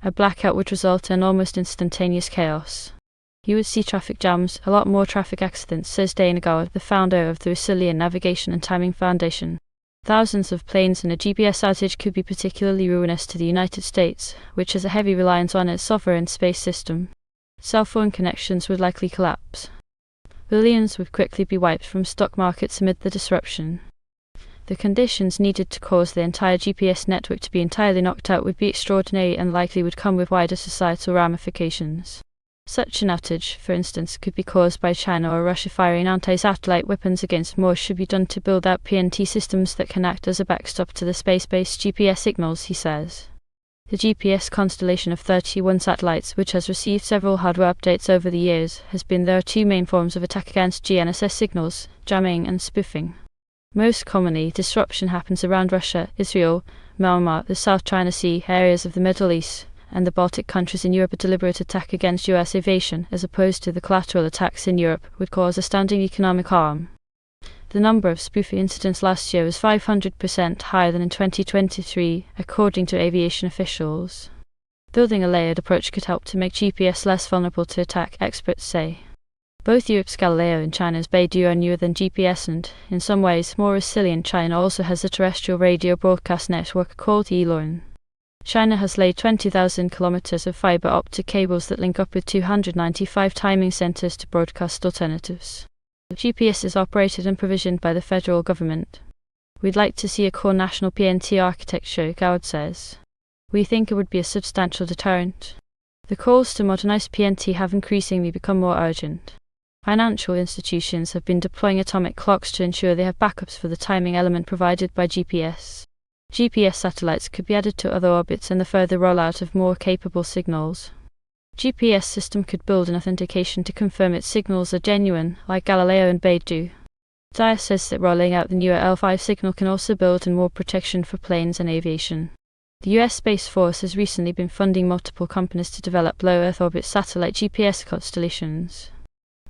A blackout would result in almost instantaneous chaos. You would see traffic jams, a lot more traffic accidents, says Dana Gower, the founder of the Resilient Navigation and Timing Foundation. Thousands of planes and a GPS outage could be particularly ruinous to the United States, which has a heavy reliance on its sovereign space system. Cell phone connections would likely collapse. Billions would quickly be wiped from stock markets amid the disruption. The conditions needed to cause the entire GPS network to be entirely knocked out would be extraordinary and likely would come with wider societal ramifications. Such an outage, for instance, could be caused by China or Russia firing anti-satellite weapons against more should be done to build out PNT systems that can act as a backstop to the space-based GPS signals, he says. The GPS constellation of 31 satellites, which has received several hardware updates over the years, has been there are two main forms of attack against GNSS signals, jamming and spoofing. Most commonly, disruption happens around Russia, Israel, Myanmar, the South China Sea, areas of the Middle East, and the Baltic countries in Europe. A deliberate attack against US aviation, as opposed to the collateral attacks in Europe, would cause astounding economic harm. The number of spoofing incidents last year was 500% higher than in 2023, according to aviation officials. Building a layered approach could help to make GPS less vulnerable to attack, experts say. Both Europe's Galileo and China's Beidou are newer than GPS and, in some ways, more resilient. China also has a terrestrial radio broadcast network called ELORN. China has laid 20,000 kilometers of fiber optic cables that link up with 295 timing centers to broadcast alternatives. GPS is operated and provisioned by the federal government. We'd like to see a core national PNT architecture, Goward says. We think it would be a substantial deterrent. The calls to modernize PNT have increasingly become more urgent. Financial institutions have been deploying atomic clocks to ensure they have backups for the timing element provided by GPS. GPS satellites could be added to other orbits and the further rollout of more capable signals. GPS system could build an authentication to confirm its signals are genuine, like Galileo and Beidou. Dyer says that rolling out the newer L5 signal can also build in more protection for planes and aviation. The US Space Force has recently been funding multiple companies to develop low Earth orbit satellite GPS constellations.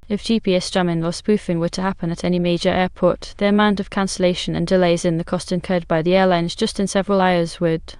If GPS jamming or spoofing were to happen at any major airport, the amount of cancellation and delays in the cost incurred by the airlines just in several hours would